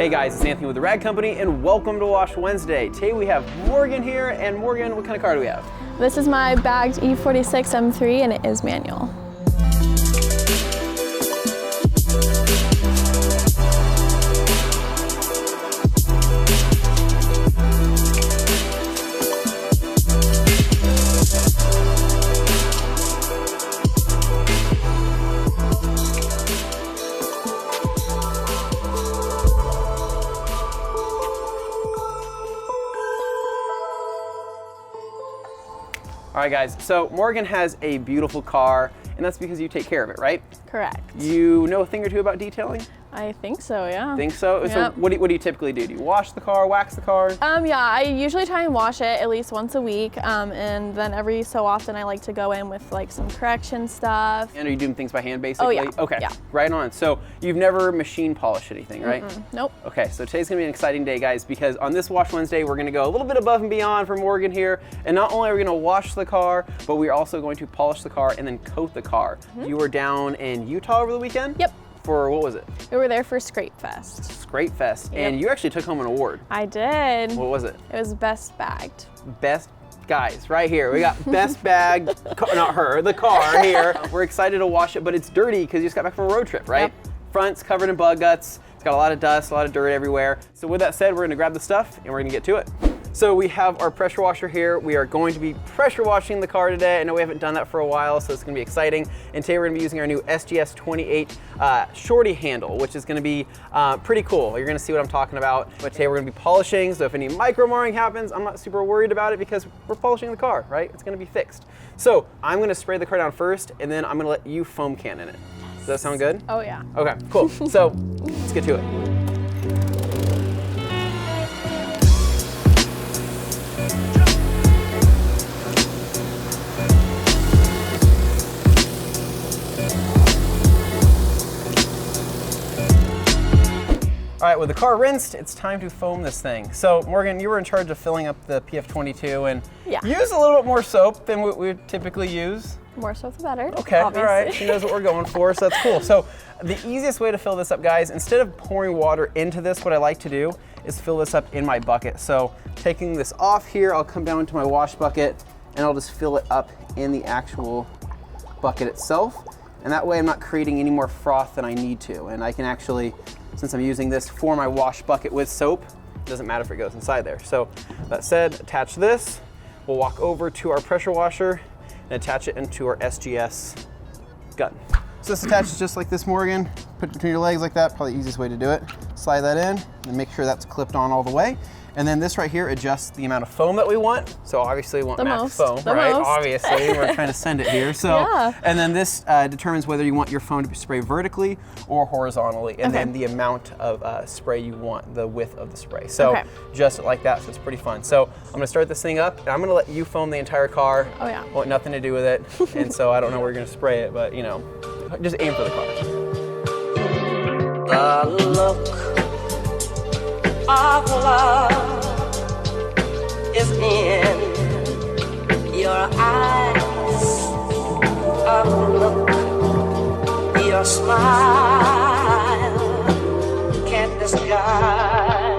Hey guys, it's Anthony with the Rag Company and welcome to Wash Wednesday. Today we have Morgan here, and Morgan, what kind of car do we have? This is my bagged e46 M3 and it is manual. All right guys, so Morgan has a beautiful car and that's because you take care of it, right? Correct. You know a thing or two about detailing? I think so, yeah. Think so? Yep. So what do you typically do? Do you wash the car, wax the car? Yeah, I usually try and wash it at least once a week, and then every so often I like to go in with like some correction stuff. And are you doing things by hand basically? Oh yeah. Okay, yeah. Right on. So you've never machine polished anything, right? Nope. Okay, so today's gonna be an exciting day, guys, because on this Wash Wednesday, we're gonna go a little bit above and beyond for Morgan here. And not only are we gonna wash the car, but we're also going to polish the car and then coat the car. You were down in Utah over the weekend? Yep. For, what was it? We were there for Scrape Fest. Scrape Fest, Yep. and you actually took home an award. I did. What was it? It was best bagged. Best, guys, right here. We got best bag, not her, the car here. We're excited to wash it, but it's dirty because you just got back from a road trip, right? Yep. Front's covered in bug guts. It's got a lot of dust, a lot of dirt everywhere. So with that said, we're gonna grab the stuff and we're gonna get to it. So we have our pressure washer here. We are going to be pressure washing the car today. I know we haven't done that for a while, so it's gonna be exciting. And today we're gonna be using our new SGS 28 shorty handle, which is gonna be pretty cool. You're gonna see what I'm talking about. But today we're gonna be polishing, so if any micro marring happens, I'm not super worried about it because we're polishing the car, right? It's gonna be fixed. So I'm gonna spray the car down first, and then I'm gonna let you foam can in it. Does that sound good? Oh yeah. Okay, cool. So let's get to it. All right, with the car rinsed, it's time to foam this thing. So Morgan, you were in charge of filling up the PF22 and use a little bit more soap than what we would typically use. More soap the better. Okay, obviously. All right, she knows what we're going for, so that's cool. So the easiest way to fill this up, guys, instead of pouring water into this, what I like to do is fill this up in my bucket. So taking this off here, I'll come down to my wash bucket and I'll just fill it up in the actual bucket itself. And that way I'm not creating any more froth than I need to. And I can actually, since I'm using this for my wash bucket with soap, it doesn't matter if it goes inside there. So that said, attach this. We'll walk over to our pressure washer and attach it into our SGS gun. So this attaches just like this, Morgan. Put it between your legs like that, probably the easiest way to do it. Slide that in and make sure that's clipped on all the way. And then this right here adjusts the amount of foam that we want. So obviously we want max foam, right? Obviously, we're trying to send it here. So, and then this determines whether you want your foam to be sprayed vertically or horizontally, and then the amount of spray you want, the width of the spray. So just like that, so it's pretty fun. So I'm gonna start this thing up, and I'm gonna let you foam the entire car. Oh yeah. Want nothing to do with it, and so I don't know where you're gonna spray it, but you know, just aim for the car. The look of love is in your eyes. A look, your smile can't disguise.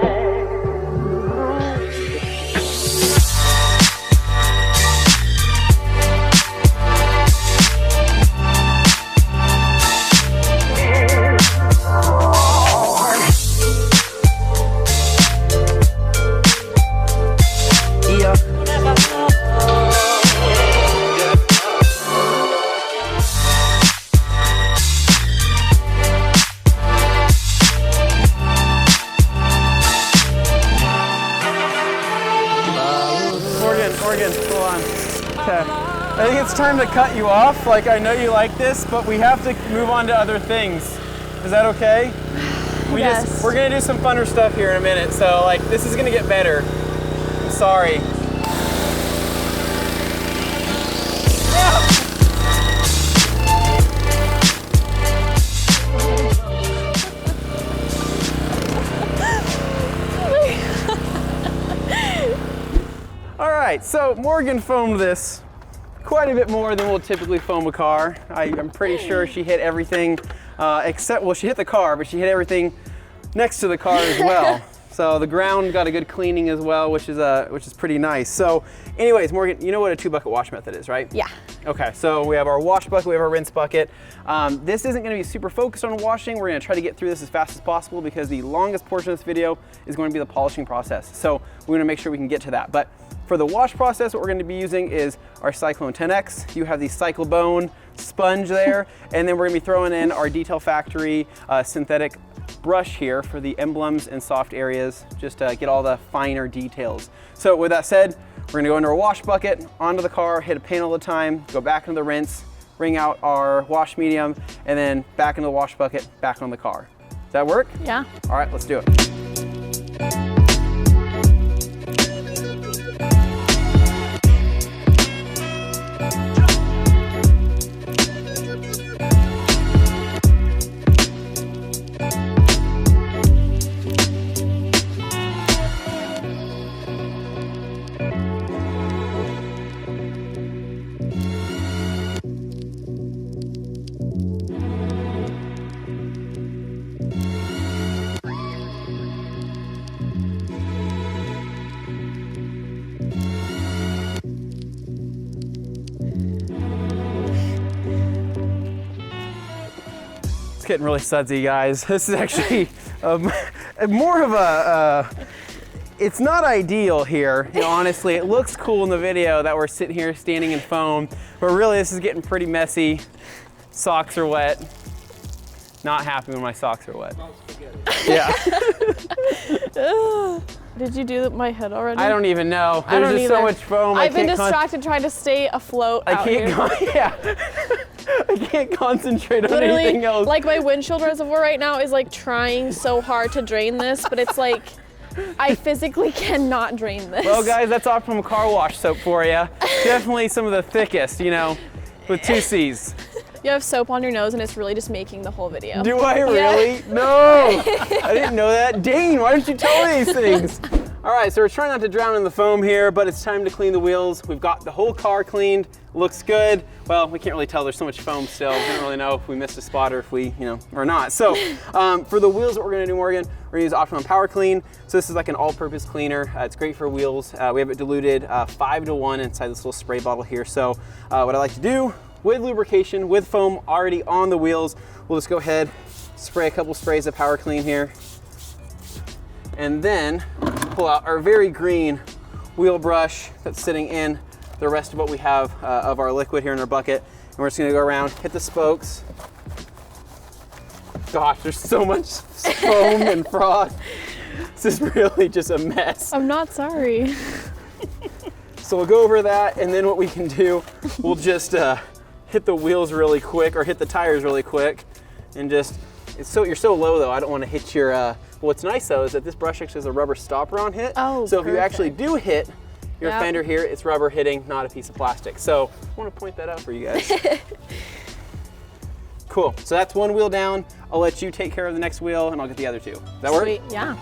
Morgan, hold on. Okay. I think it's time to cut you off. Like, I know you like this, but we have to move on to other things. Is that okay? We're gonna do some funner stuff here in a minute. So like, this is gonna get better. I'm sorry. All right, so Morgan foamed this quite a bit more than we'll typically foam a car. I'm pretty sure she hit everything except, well, she hit the car, but she hit everything next to the car as well. So the ground got a good cleaning as well, which is pretty nice. So anyways, Morgan, you know what a 2-bucket wash method is, right? Yeah. Okay, so we have our wash bucket, we have our rinse bucket. This isn't gonna be super focused on washing. We're gonna try to get through this as fast as possible because the longest portion of this video is going to be the polishing process. So we're gonna make sure we can get to that. But for the wash process, what we're gonna be using is our Cyclone 10X. You have the Cyclobone sponge there, and then we're gonna be throwing in our Detail Factory synthetic brush here for the emblems and soft areas, just to get all the finer details. So with that said, we're gonna go into our wash bucket, onto the car, hit a panel at a time, go back into the rinse, wring out our wash medium, and then back into the wash bucket, back on the car. Does that work? Yeah. All right, let's do it. Getting really sudsy, guys. This is actually more of a, it's not ideal here. You know, honestly, it looks cool in the video that we're sitting here standing in foam, but really this is getting pretty messy. Socks are wet. Not happy when my socks are wet. Yeah. Did you do my head already? I don't even know. There's just so much foam. I've been distracted trying to stay afloat out here. Yeah. I can't concentrate on Literally, anything else. like my windshield reservoir right now is like trying so hard to drain this, but it's like, I physically cannot drain this. Well guys, that's Optimum car wash soap for you. Definitely some of the thickest, you know, with 2 C's. You have soap on your nose and it's really just making the whole video. Do I really? Yeah. No, I didn't know that. Dane, why don't you tell me these things? All right, so we're trying not to drown in the foam here, but it's time to clean the wheels. We've got the whole car cleaned, looks good. Well, we can't really tell, there's so much foam still. We don't really know if we missed a spot or if we, you know, or not. So for the wheels, what we're gonna do, Morgan, we're gonna use Optimum Power Clean. So this is like an all-purpose cleaner. It's great for wheels. We have it diluted 5-to-1 inside this little spray bottle here. So what I like to do, with lubrication, with foam already on the wheels, we'll just go ahead, spray a couple sprays of Power Clean here, and then pull out our very green wheel brush that's sitting in the rest of what we have of our liquid here in our bucket. And we're just gonna go around, hit the spokes. Gosh, there's so much foam and froth. This is really just a mess. I'm not sorry. So we'll go over that, and then what we can do, we'll just hit the wheels really quick, or hit the tires really quick, and just, you're so low though, I don't want to hit your, what's nice though is that this brush actually has a rubber stopper on hit. Oh, so if you perfect. actually do hit your fender here, it's rubber hitting, not a piece of plastic. So I want to point that out for you guys. Cool, so that's one wheel down. I'll let you take care of the next wheel and I'll get the other 2. Does that work? Sweet, yeah.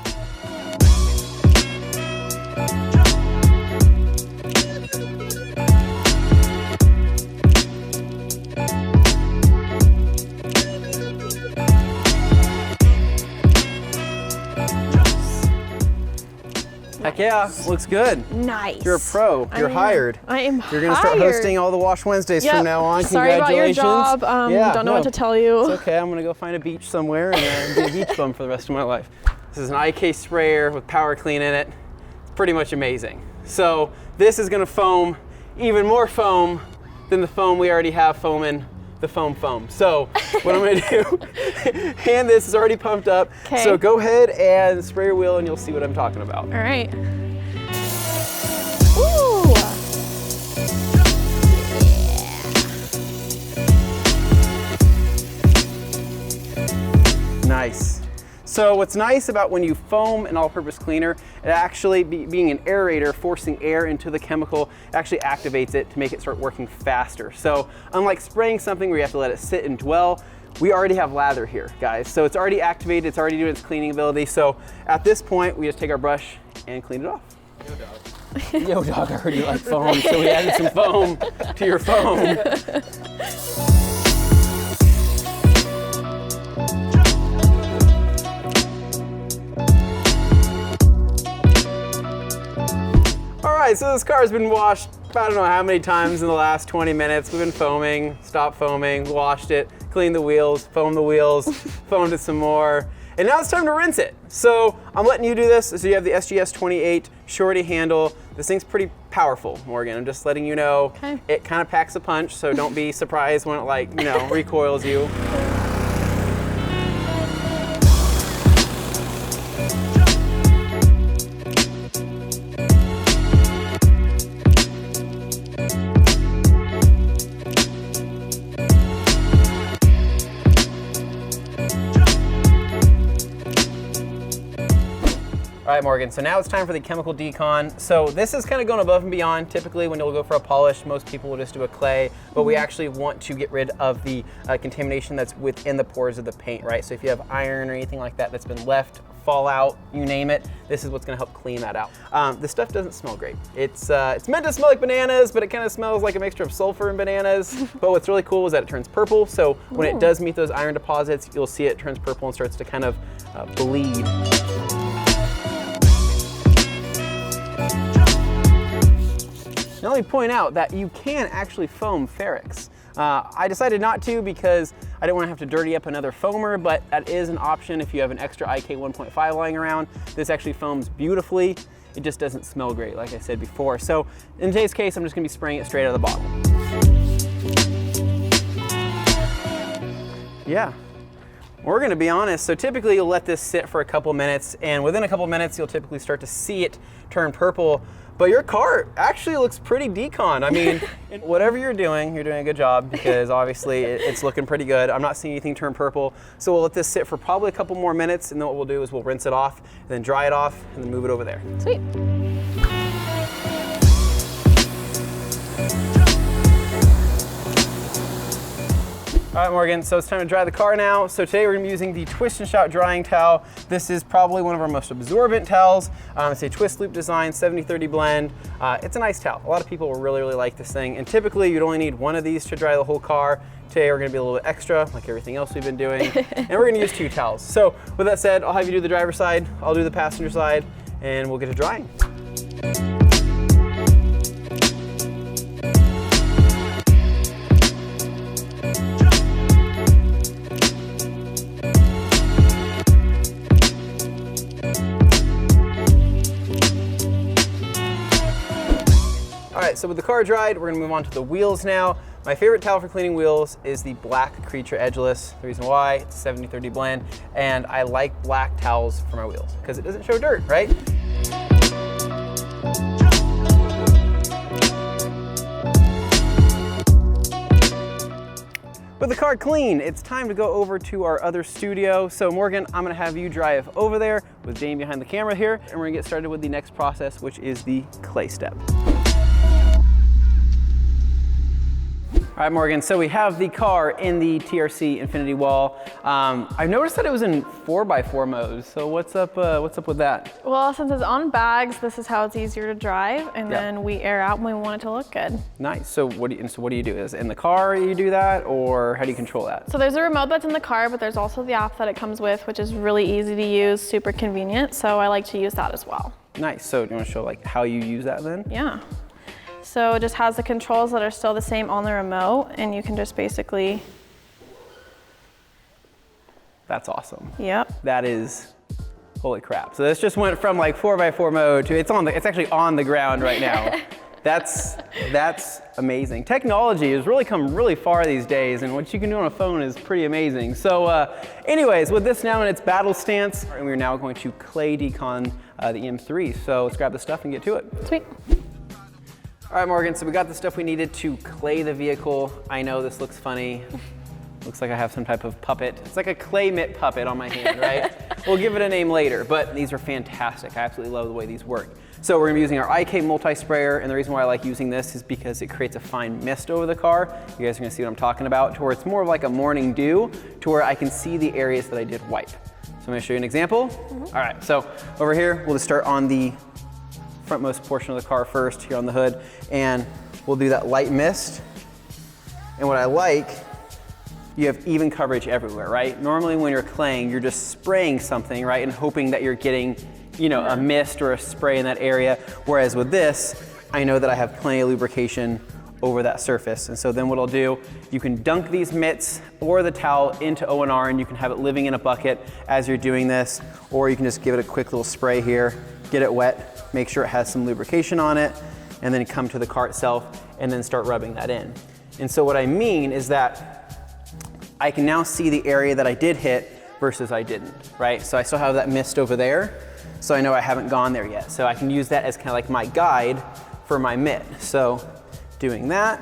Heck yeah, looks good. Nice. You're a pro, you're hired. I am You're gonna start hired. hosting all the Wash Wednesdays Yep. from now on. Sorry about your Congratulations. job. Yeah, Don't know what to tell you. It's okay, I'm gonna go find a beach somewhere and be a beach bum for the rest of my life. This is an IK sprayer with Power Clean in it. It's pretty much amazing. So this is gonna foam even more foam than the foam we already have foaming the foam. So what I'm gonna do, hand this is already pumped up. Okay. So go ahead and spray your wheel and you'll see what I'm talking about. All right. Ooh. Nice. So what's nice about when you foam an all-purpose cleaner, it actually, being an aerator, forcing air into the chemical, actually activates it to make it start working faster. So unlike spraying something where you have to let it sit and dwell, we already have lather here, guys. So it's already activated, it's already doing its cleaning ability. So at this point, we just take our brush and clean it off. Yo, dog. Yo, dog, I heard you like foam, so we added some foam to your foam. right, so this car's been washed I don't know how many times in the last 20 minutes. We've been foaming, stopped foaming, washed it, cleaned the wheels, foamed it some more. And now it's time to rinse it. So I'm letting you do this. So you have the SGS 28 shorty handle. This thing's pretty powerful, Morgan. I'm just letting you know. Okay. It kind of packs a punch, so don't be surprised when it recoils you. All right, Morgan, so now it's time for the chemical decon. So this is kind of going above and beyond. Typically when you'll go for a polish, most people will just do a clay, but we actually want to get rid of the contamination that's within the pores of the paint, right? So if you have iron or anything like that that's been left, fallout, you name it, this is what's gonna help clean that out. This stuff doesn't smell great. It's meant to smell like bananas, but it kind of smells like a mixture of sulfur and bananas. But what's really cool is that it turns purple. So when it does meet those iron deposits, you'll see it turns purple and starts to kind of bleed. Now let me point out that you can actually foam ferrics. I decided not to because I didn't want to have to dirty up another foamer, but that is an option if you have an extra IK 1.5 lying around. This actually foams beautifully. It just doesn't smell great, like I said before. So in today's case, I'm just gonna be spraying it straight out of the bottle. Yeah. We're gonna be honest, so typically you'll let this sit for a couple minutes, and within a couple minutes you'll typically start to see it turn purple, but your car actually looks pretty decon. I mean, whatever you're doing a good job, because obviously it's looking pretty good. I'm not seeing anything turn purple, so we'll let this sit for probably a couple more minutes, and then what we'll do is we'll rinse it off, and then dry it off, and then move it over there. Sweet. All right, Morgan, so it's time to dry the car now. So today we're gonna be using the Twist and Shout drying towel. This is probably one of our most absorbent towels. It's a twist loop design, 70-30 blend. It's a nice towel. A lot of people will really like this thing. And typically you'd only need one of these to dry the whole car. Today we're gonna be a little bit extra, like everything else we've been doing. And we're gonna use 2 towels. So with that said, I'll have you do the driver's side, I'll do the passenger side, and we'll get to drying. All right, so with the car dried, we're gonna move on to the wheels now. My favorite towel for cleaning wheels is the Black Creature Edgeless. The reason why, it's a 70-30 blend, and I like black towels for my wheels because it doesn't show dirt, right? With the car clean, it's time to go over to our other studio. So Morgan, I'm gonna have you drive over there with Dane behind the camera here, and we're gonna get started with the next process, which is the clay step. All right, Morgan, so we have the car in the TRC Infinity Wall. I noticed that it was in 4x4 mode, so what's up with that? Well, since it's on bags, this is how it's easier to drive, and then we air out when we want it to look good. Nice, so what do you do? Is it in the car you do that, or how do you control that? So there's a remote that's in the car, but there's also the app that it comes with, which is really easy to use, super convenient, so I like to use that as well. Nice, so do you want to show like how you use that then? Yeah. So it just has the controls that are still the same on the remote, and you can just basically. That's awesome. Yep. That is, holy crap. So this just went from like 4x4 mode to, it's actually on the ground right now. That's amazing. Technology has really come really far these days, and what you can do on a phone is pretty amazing. So anyways, with this now in its battle stance, and we're now going to clay decon the M3. So let's grab the stuff and get to it. Sweet. All right, Morgan, so we got the stuff we needed to clay the vehicle. I know this looks funny. Looks like I have some type of puppet. It's like a clay mitt puppet on my hand, right? We'll give it a name later, but these are fantastic. I absolutely love the way these work. So we're gonna be using our IK multi-sprayer, and the reason why I like using this is because it creates a fine mist over the car. You guys are gonna see what I'm talking about, to where it's more of like a morning dew, to where I can see the areas that I did wipe. So I'm gonna show you an example. All right, so over here, we'll just start on the frontmost portion of the car first, here on the hood, and we'll do that light mist. And what I like, you have even coverage everywhere, right? Normally when you're claying, you're just spraying something, right? And hoping that you're getting, a mist or a spray in that area. Whereas with this, I know that I have plenty of lubrication over that surface. And so then what I'll do, you can dunk these mitts or the towel into O&R, and you can have it living in a bucket as you're doing this, or you can just give it a quick little spray here, get it wet, make sure it has some lubrication on it, and then come to the car itself and then start rubbing that in. And so what I mean is that I can now see the area that I did hit versus I didn't, right? So I still have that mist over there, so I know I haven't gone there yet. So I can use that as kind of like my guide for my mitt. So doing that,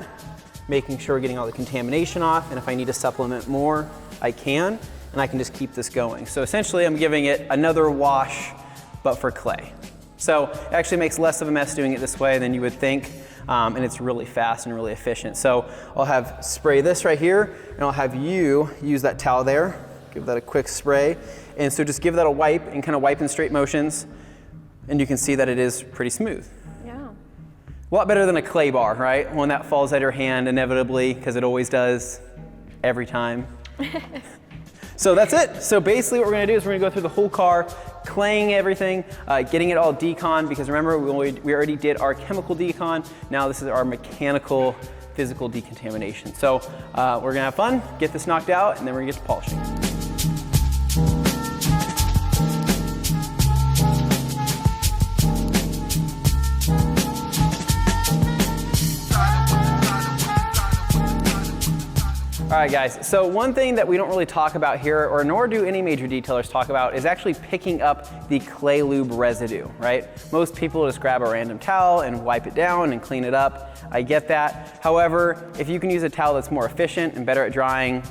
making sure we're getting all the contamination off, and if I need to supplement more, I can, and I can just keep this going. So essentially I'm giving it another wash, but for clay. So it actually makes less of a mess doing it this way than you would think, and it's really fast and really efficient. So I'll have spray this right here, and I'll have you use that towel there, give that a quick spray, and so just give that a wipe and kind of wipe in straight motions, and you can see that it is pretty smooth. A lot better than a clay bar, right? One that falls out of your hand inevitably, because it always does, every time. So that's it. So basically what we're gonna do is we're gonna go through the whole car, claying everything, getting it all decon, because remember, we already did our chemical decon. Now this is our mechanical, physical decontamination. So we're gonna have fun, get this knocked out, and then we're gonna get to polishing. All right, guys, so one thing that we don't really talk about here, or nor do any major detailers talk about, is actually picking up the clay lube residue, right? Most people just grab a random towel and wipe it down and clean it up. I get that. However, if you can use a towel that's more efficient and better at drying,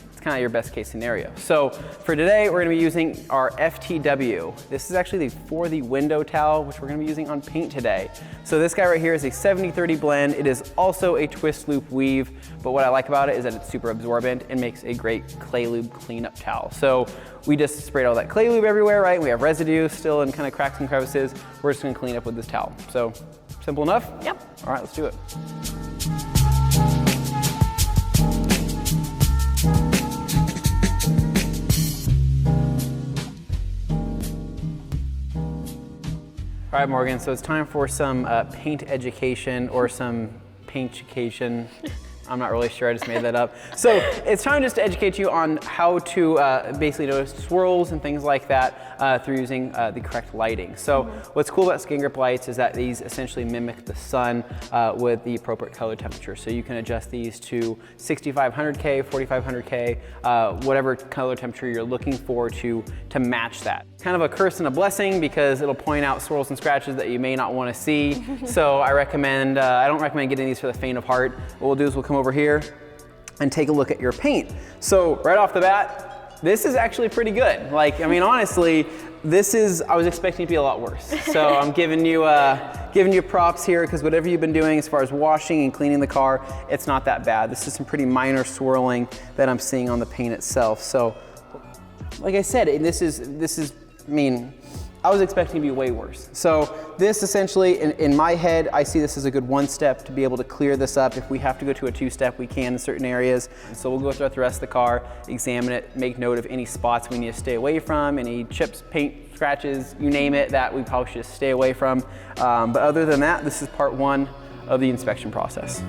it's kind of your best case scenario. So for today, we're gonna be using our FTW. This is actually for the window towel, which we're gonna be using on paint today. So this guy right here is a 70-30 blend. It is also a twist loop weave, but what I like about it is that it's super absorbent and makes a great clay lube cleanup towel. So we just sprayed all that clay lube everywhere, right? We have residue still in kind of cracks and crevices. We're just gonna clean up with this towel. So simple enough? Yep. All right, let's do it. All right, Morgan, so it's time for some paint education or some paint-ication. I'm not really sure, I just made that up. So it's time just to educate you on how to basically notice swirls and things like that through using the correct lighting. So what's cool about skin grip lights is that these essentially mimic the sun with the appropriate color temperature. So you can adjust these to 6500K, 4500K, whatever color temperature you're looking for to match that. Kind of a curse and a blessing because it'll point out swirls and scratches that you may not want to see. So I recommend, I don't recommend getting these for the faint of heart. What we'll do is we'll come over here and take a look at your paint. So right off the bat, this is actually pretty good. Like, I mean, honestly, this is, I was expecting it to be a lot worse. So I'm giving you props here, because whatever you've been doing as far as washing and cleaning the car, it's not that bad. This is some pretty minor swirling that I'm seeing on the paint itself. So like I said, this is, I mean, I was expecting to be way worse. So this essentially, in my head, I see this as a good one step to be able to clear this up. If we have to go to a two-step, we can in certain areas. So we'll go throughout the rest of the car, examine it, make note of any spots we need to stay away from, any chips, paint, scratches, you name it, that we probably should stay away from. But other than that, this is part one of the inspection process.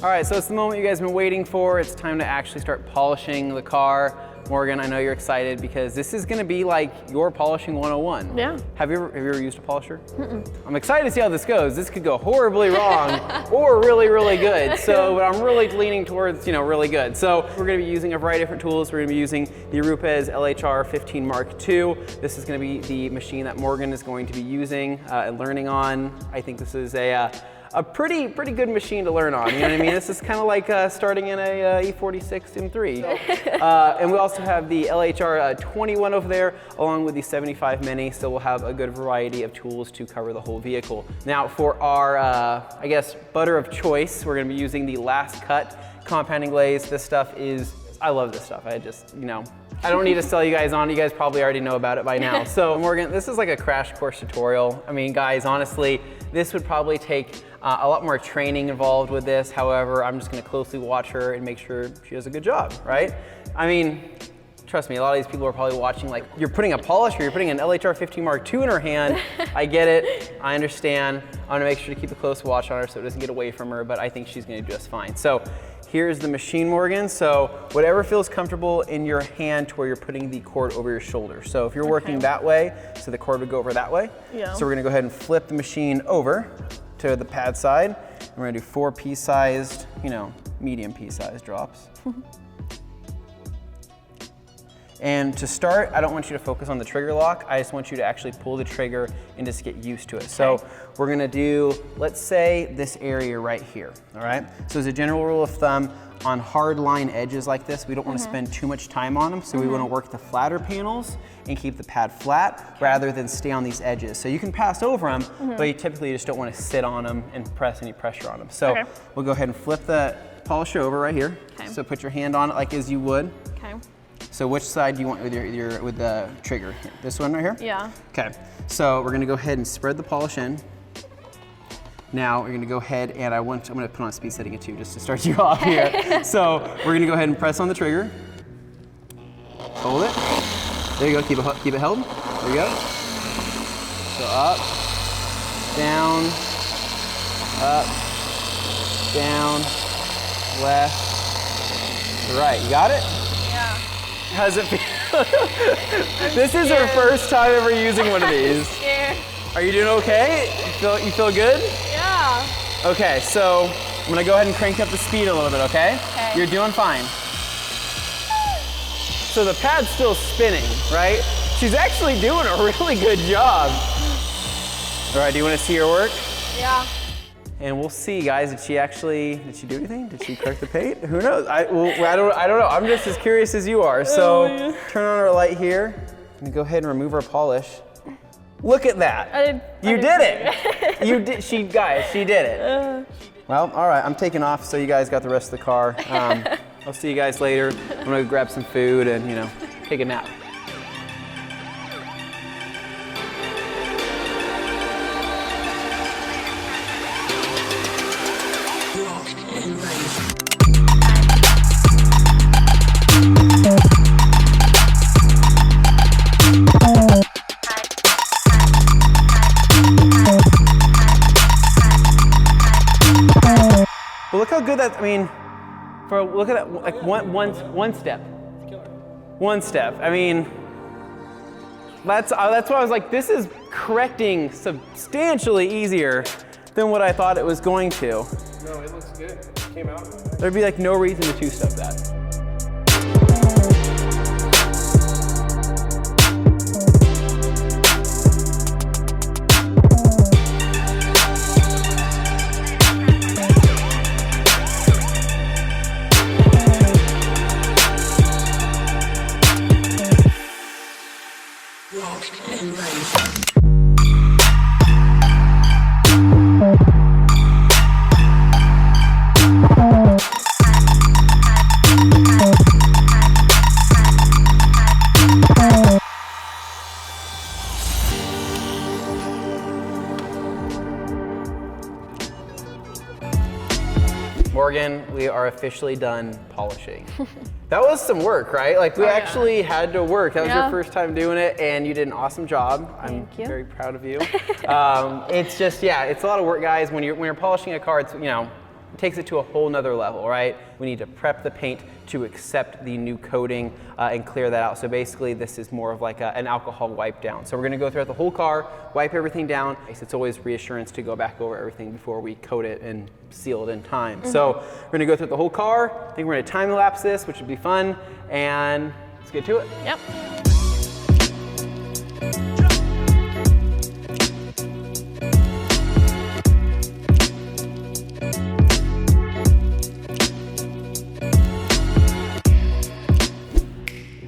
All right, so it's the moment you guys have been waiting for. It's time to actually start polishing the car. Morgan, I know you're excited because this is gonna be like your polishing 101. Yeah. Have you ever used a polisher? I'm excited to see how this goes. This could go horribly wrong or really, really good. So, but I'm really leaning towards, really good. So we're gonna be using a variety of different tools. We're gonna be using the RUPES LHR 15 Mark II. This is gonna be the machine that Morgan is going to be using and learning on. I think this is a pretty good machine to learn on, you know what I mean? This is kind of like starting in a e46 M3. And we also have the LHR 21 over there, along with the 75 Mini, so we'll have a good variety of tools to cover the whole vehicle. Now for our, I guess, butter of choice, we're gonna be using the Last Cut compounding glaze. This stuff is, I love this stuff. I just, I don't need to sell you guys on. You guys probably already know about it by now. So Morgan, this is like a crash course tutorial. I mean, guys, honestly, this would probably take a lot more training involved with this. However, I'm just gonna closely watch her and make sure she does a good job, right? I mean, trust me, a lot of these people are probably watching like, you're putting a polisher, you're putting an LHR 15 Mark II in her hand. I get it, I understand. I'm gonna make sure to keep a close watch on her so it doesn't get away from her, but I think she's gonna do just fine. So here's the machine, Morgan. So whatever feels comfortable in your hand to where you're putting the cord over your shoulder. So if you're working that way, so the cord would go over that way. Yeah. So we're gonna go ahead and flip the machine over to the pad side. And we're gonna do 4 pea-sized, you know, medium pea-sized drops. And to start, I don't want you to focus on the trigger lock. I just want you to actually pull the trigger and just get used to it. So we're gonna do, let's say this area right here, all right? So as a general rule of thumb, on hard line edges like this, we don't wanna spend too much time on them. So we wanna work the flatter panels and keep the pad flat rather than stay on these edges. So you can pass over them, but you typically just don't wanna sit on them and press any pressure on them. So we'll go ahead and flip the polisher over right here. So put your hand on it like as you would. So which side do you want with with the trigger? This one right here? Yeah. Okay, so we're gonna go ahead and spread the polish in. Now we're gonna go ahead and I'm gonna put on speed setting it too, just to start you off here. So we're gonna go ahead and press on the trigger. Hold it. There you go, keep it held. There you go. So up, down, left, right. You got it? How's it feel? This is her first time ever using one of these. I'm scared. Are you doing okay? You feel good? Yeah. Okay, so I'm gonna go ahead and crank up the speed a little bit, okay? You're doing fine. So the pad's still spinning, right? She's actually doing a really good job. All right, do you wanna see her work? Yeah. And we'll see, guys. Did she do anything? Did she correct the paint? Who knows? I don't know. I'm just as curious as you are. So turn on our light here and go ahead and remove our polish. Look at that. You did it. You did. She did it. Well, all right. I'm taking off, so you guys got the rest of the car. I'll see you guys later. I'm gonna go grab some food and take a nap. But look how good that, I mean, look at that, like one step. One step. I mean, that's why I was like, this is correcting substantially easier than what I thought it was going to. No, it looks good. It came out. There'd be like no reason to two-step that. Morgan, we are officially done polishing. That was some work, right? Like we actually had to work. That was your first time doing it and you did an awesome job. I'm very proud of you. It's just, it's a lot of work, guys. When you're polishing a car, it's, it takes it to a whole nother level, right? We need to prep the paint to accept the new coating and clear that out. So basically this is more of like an alcohol wipe down. So we're gonna go throughout the whole car, wipe everything down. It's always reassurance to go back over everything before we coat it and seal it in time. So we're gonna go through the whole car. I think we're gonna time lapse this, which would be fun. And let's get to it. Yep.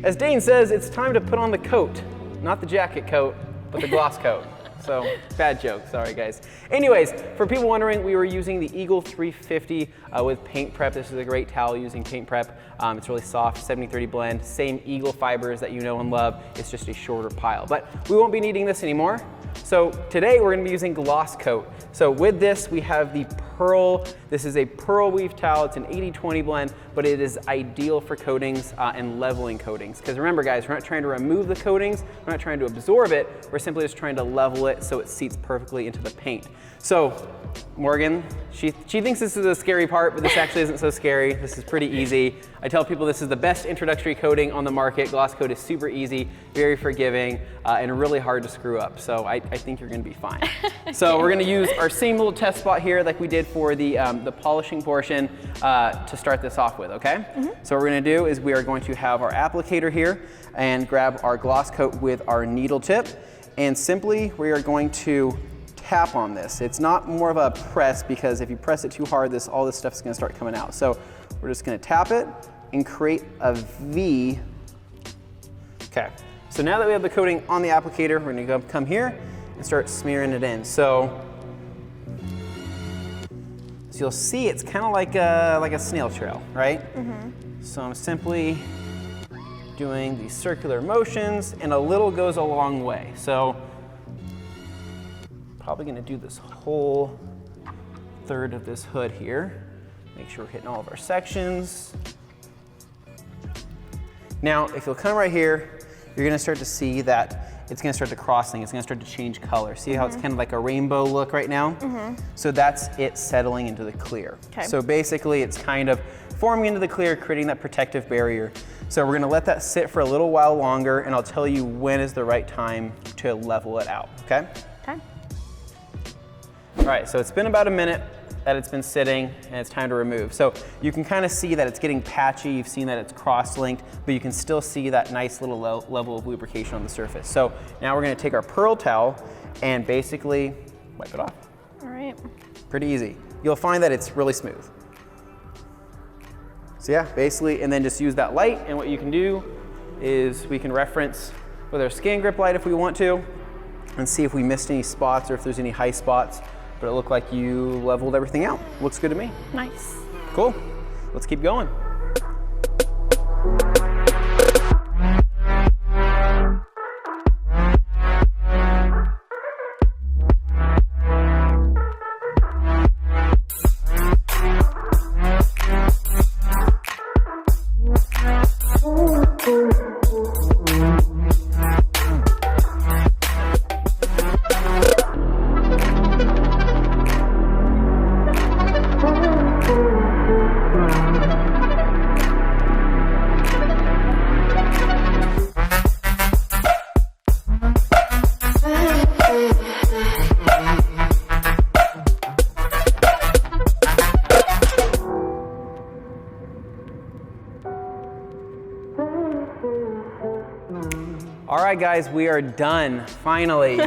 As Dane says, it's time to put on the coat. Not the jacket coat, but the gloss coat. So bad joke, sorry guys. Anyways, for people wondering, we were using the Eagle 350 with paint prep. This is a great towel using paint prep. It's really soft, 70-30 blend, same Eagle fibers that you know and love. It's just a shorter pile, but we won't be needing this anymore. So today we're gonna be using Gloss Coat. So with this, we have the Pearl. This is a Pearl weave towel. It's an 80-20 blend, but it is ideal for coatings and leveling coatings. Because remember guys, we're not trying to remove the coatings, we're not trying to absorb it, we're simply just trying to level it so it seats perfectly into the paint. So Morgan, she thinks this is a scary part, but this actually isn't so scary. This is pretty easy. I tell people this is the best introductory coating on the market. Gloss Coat is super easy, very forgiving, and really hard to screw up. So I think you're gonna be fine. So we're gonna use our same little test spot here like we did for the polishing portion to start this off with, okay? So what we're gonna do is we are going to have our applicator here and grab our Gloss Coat with our needle tip, and simply we are going to tap on this. It's not more of a press, because if you press it too hard, all this stuff is gonna start coming out. So we're just gonna tap it and create a V. Okay, so now that we have the coating on the applicator, we're gonna come here and start smearing it in. So you'll see it's kind of like a snail trail, right? So I'm simply doing these circular motions, and a little goes a long way. So probably gonna do this whole third of this hood here. Make sure we're hitting all of our sections. Now, if you'll come right here, you're gonna start to see that it's gonna start to cross-link, it's gonna start to change color. See how it's kind of like a rainbow look right now? So that's it settling into the clear. So basically it's kind of forming into the clear, creating that protective barrier. So we're gonna let that sit for a little while longer, and I'll tell you when is the right time to level it out, okay? All right, so it's been about a minute that it's been sitting, and it's time to remove. So you can kind of see that it's getting patchy. You've seen that it's cross-linked, but you can still see that nice little level of lubrication on the surface. So now we're gonna take our Pearl towel and basically wipe it off. All right. Pretty easy. You'll find that it's really smooth. So yeah, basically, and then just use that light, and what you can do is we can reference with our skin grip light if we want to, and see if we missed any spots or if there's any high spots. But it looked like you leveled everything out. Looks good to me. Nice. Cool. Let's keep going. All right, guys, we are done, finally.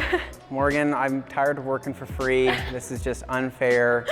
Morgan, I'm tired of working for free. This is just unfair.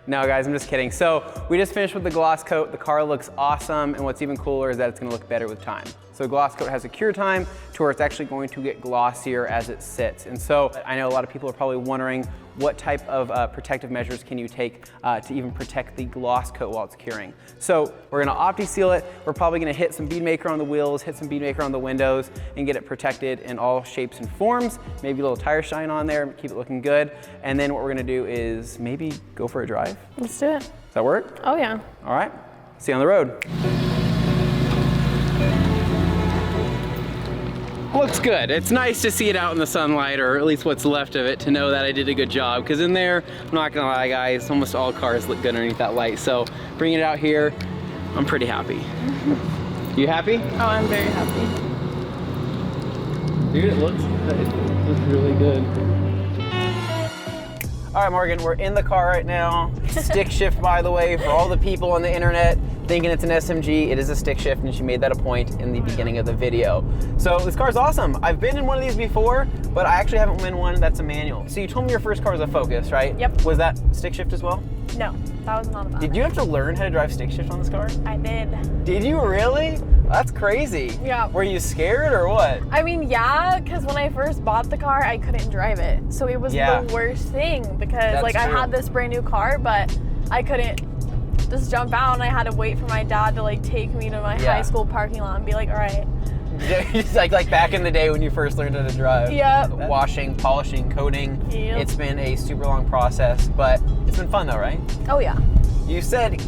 No, guys, I'm just kidding. So we just finished with the Gloss Coat. The car looks awesome, and what's even cooler is that it's gonna look better with time. So Gloss Coat has a cure time to where it's actually going to get glossier as it sits. And so I know a lot of people are probably wondering what type of protective measures can you take to even protect the Gloss Coat while it's curing. So we're gonna Opti-Seal it. We're probably gonna hit some bead maker on the wheels, hit some bead maker on the windows, and get it protected in all shapes and forms. Maybe a little tire shine on there, keep it looking good. And then what we're gonna do is maybe go for a drive. Let's do it. Does that work? Oh yeah. All right, see you on the road. Looks good. It's nice to see it out in the sunlight, or at least what's left of it, to know that I did a good job. Because in there, I'm not gonna lie guys, almost all cars look good underneath that light. So bringing it out here, I'm pretty happy. You happy? Oh, I'm very happy. Dude, it looks good. It looks really good. All right, Morgan, we're in the car right now. Stick shift, by the way, for all the people on the internet thinking it's an SMG, it is a stick shift, and she made that a point in the beginning of the video. So this car's awesome. I've been in one of these before, but I actually haven't been in one that's a manual. So you told me your first car was a Focus, right? Yep. Was that stick shift as well? No, that was not about Did you have to learn how to drive stick shift on this car? I did. Did you really? That's crazy. Yeah. Were you scared or what? I mean, yeah, because when I first bought the car, I couldn't drive it. So it was the worst thing because That's like true. I had this brand new car, but I couldn't just jump out, and I had to wait for my dad to like take me to my high school parking lot and be like, all right. It's like back in the day when you first learned how to drive. Yep. Washing, polishing, coating. Yep. It's been a super long process, but it's been fun though, right? Oh yeah.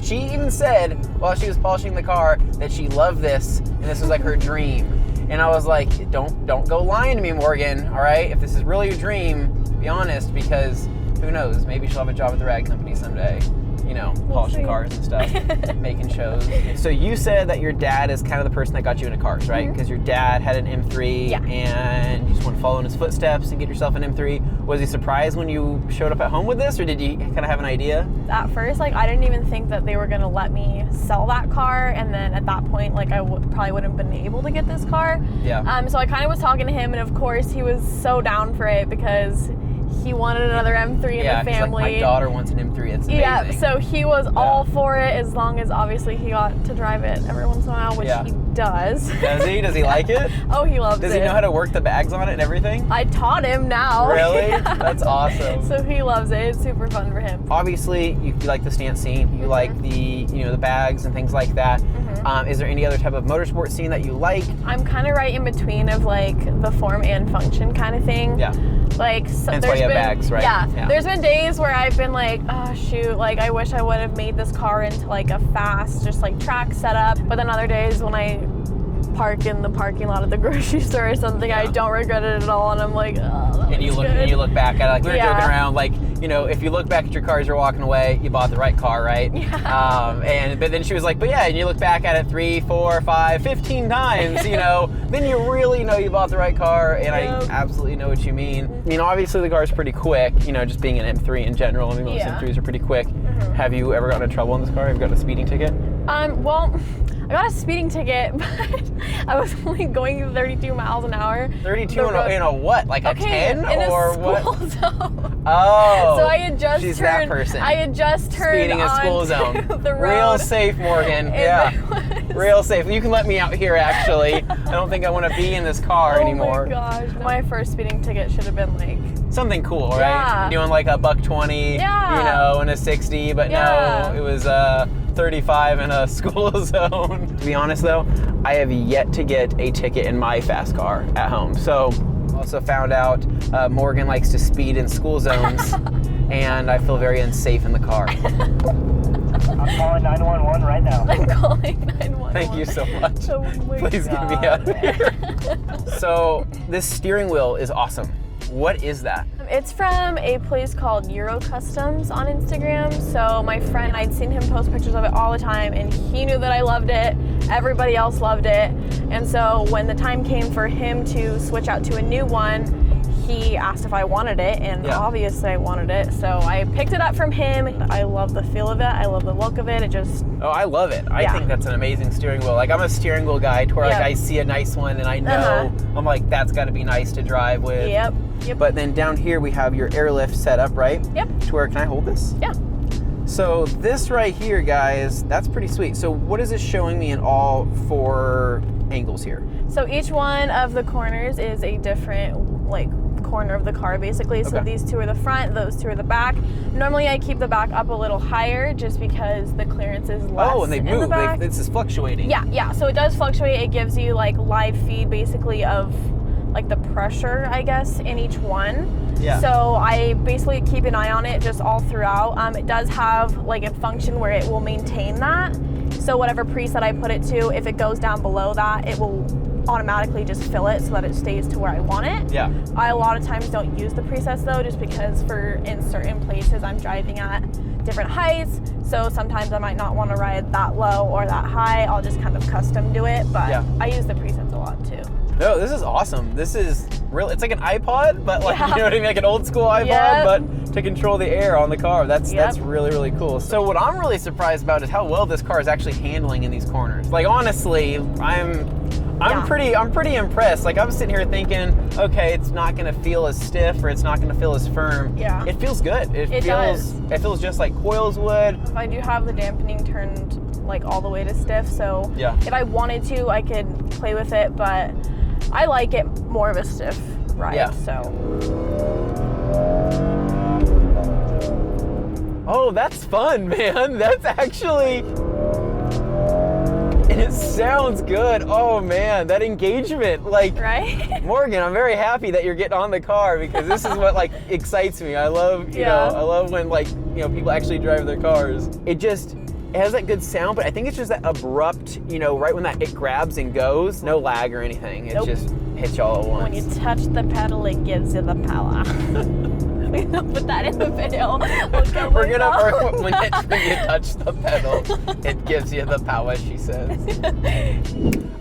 She even said while she was polishing the car that she loved this and this was like her dream. And I was like, don't go lying to me, Morgan, all right? If this is really your dream, be honest, because who knows, maybe she'll have a job at the rag company someday. You know, polishing cars and stuff, making shows. So you said that your dad is kind of the person that got you into cars, right? Because your dad had an M3 and you just want to follow in his footsteps and get yourself an M3. Was he surprised when you showed up at home with this, or did you kind of have an idea? At first, like, I didn't even think that they were going to let me sell that car, and then at that point, like, I probably wouldn't have been able to get this car. Yeah. So I kind of was talking to him, and of course, he was so down for it because he wanted another M3 in the family. He's like, my daughter wants an M3. It's amazing. Yeah, so he was all for it as long as obviously he got to drive it every once in a while, which he does. Does he? Does he like it? Oh, he loves it. Does he know how to work the bags on it and everything? I taught him now. Really? That's awesome. So he loves it. It's super fun for him. Obviously, you like the stance scene. You like the the bags and things like that. Is there any other type of motorsport scene that you like? I'm kind of right in between of like the form and function kind of thing. Yeah. Like, so That's why you have bags, right? Yeah. There's been days where I've been like, oh shoot, like I wish I would have made this car into like a fast, just like track setup. But then other days when I park in the parking lot at the grocery store or something, I don't regret it at all, and I'm like, oh, and you look back at it, like we were joking around, like, if you look back at your car as you're walking away, you bought the right car, right? Yeah. But then she was like, but yeah, and you look back at it 3, 4, 5, 15 times, then you really know you bought the right car, and I absolutely know what you mean. I mean, obviously the car is pretty quick, just being an M3 in general. I mean, most M3s are pretty quick. Have you ever gotten in trouble in this car? Have you gotten a speeding ticket? Well, I got a speeding ticket, but I was only going 32 miles an hour. 32 in a what? Like a 10 in or a school what? Zone. Oh. So I had just she's turned. That person. I had just turned speeding a school on zone. The road. Real safe, Morgan. Real safe. You can let me out here. Actually, I don't think I want to be in this car anymore. Oh my gosh! My first speeding ticket should have been like something cool, right? Doing like a $120, and a 60, but no, it was 35 in a school zone. To be honest though, I have yet to get a ticket in my fast car at home. So also found out Morgan likes to speed in school zones and I feel very unsafe in the car. I'm calling 911 right now. I'm calling 911. Thank you so much. Oh my Please get me out of here. So this steering wheel is awesome. What is that? It's from a place called Euro Customs on Instagram. So my friend, I'd seen him post pictures of it all the time, and he knew that I loved it. Everybody else loved it. And so when the time came for him to switch out to a new one, he asked if I wanted it, and obviously I wanted it. So I picked it up from him. I love the feel of it. I love the look of it. It just... Oh, I love it. I think that's an amazing steering wheel. Like, I'm a steering wheel guy to where like I see a nice one and I know, I'm like, that's got to be nice to drive with. Yep. But then down here we have your airlift set up, right? Yep. To where, can I hold this? Yeah. So this right here, guys, that's pretty sweet. So what is this showing me in all 4 angles here? So each one of the corners is a different, like, corner of the car basically. So these 2 are the front, those 2 are the back. Normally I keep the back up a little higher just because the clearance is less. Oh, and they move. This is fluctuating. Yeah. So it does fluctuate. It gives you like live feed basically of like the pressure, I guess, in each one. Yeah. So I basically keep an eye on it just all throughout. It does have like a function where it will maintain that. So whatever preset I put it to, if it goes down below that, it will automatically just fill it so that it stays to where I want it. Yeah. I a lot of times don't use the presets though, just because in certain places I'm driving at different heights. So sometimes I might not want to ride that low or that high. I'll just kind of custom do it, but I use the presets a lot too. No, this is awesome. This is real. It's like an iPod, but like, you know what I mean? Like an old school iPod, but to control the air on the car. That's really, really cool. So what I'm really surprised about is how well this car is actually handling in these corners. Like, honestly, I'm pretty impressed. Like, I'm sitting here thinking, okay, it's not gonna feel as stiff or it's not gonna feel as firm. Yeah. It feels good. It feels just like coils would. I do have the dampening turned like all the way to stiff. So Yeah. if I wanted to, I could play with it, but I like it more of a stiff ride. Yeah. So. Oh, that's fun, man. That's actually, and it sounds good. Oh man, that engagement, like, Right? Morgan, I'm very happy that you're getting on the car because this is what like excites me. I love, you know, I love when like, you know, people actually drive their cars. It has that good sound, but I think it's just that abrupt, you know, right when that it grabs and goes, no lag or anything. It just hits you all at once. When you touch the pedal, it gives you the power. We're gonna put that in the video. We're gonna, when you touch the pedal, it gives you the power, she says.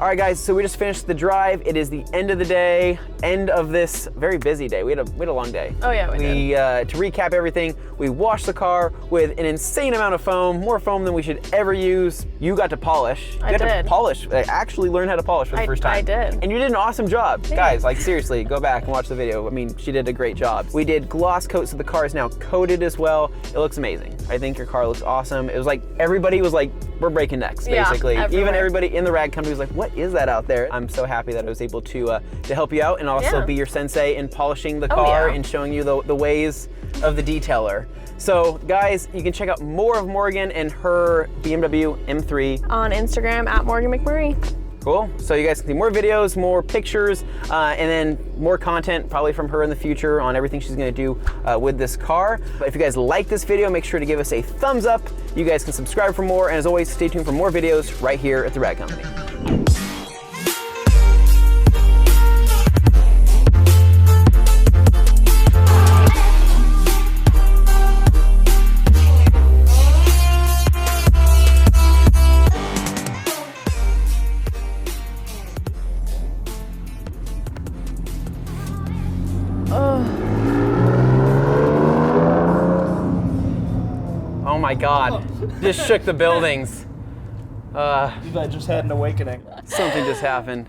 All right, guys, so we just finished the drive. It is the end of the day, end of this very busy day. We had a long day. Oh yeah, we did. To recap everything, we washed the car with an insane amount of foam, more foam than we should ever use. You got to polish. I you got did. to polish, actually learn how to polish for the first time. I did. And you did an awesome job. Guys, like seriously, go back and watch the video. I mean, she did a great job. We did gloss coat, so the car is now coated as well. It looks amazing. I think your car looks awesome. It was like, everybody was like, we're breaking necks, basically. Yeah, even everybody in the rag company was like, what is that out there? I'm so happy that I was able to help you out and also be your sensei in polishing the car and showing you the ways of the detailer. So guys, you can check out more of Morgan and her BMW M3 on Instagram at Morgan McMurray. Cool. So you guys can see more videos, more pictures, and then more content probably from her in the future on everything she's going to do with this car. But if you guys like this video, make sure to give us a thumbs up. You guys can subscribe for more, and as always, stay tuned for more videos right here at The Rag Company. Oh my God, just shook the buildings. I just had an awakening. Something just happened.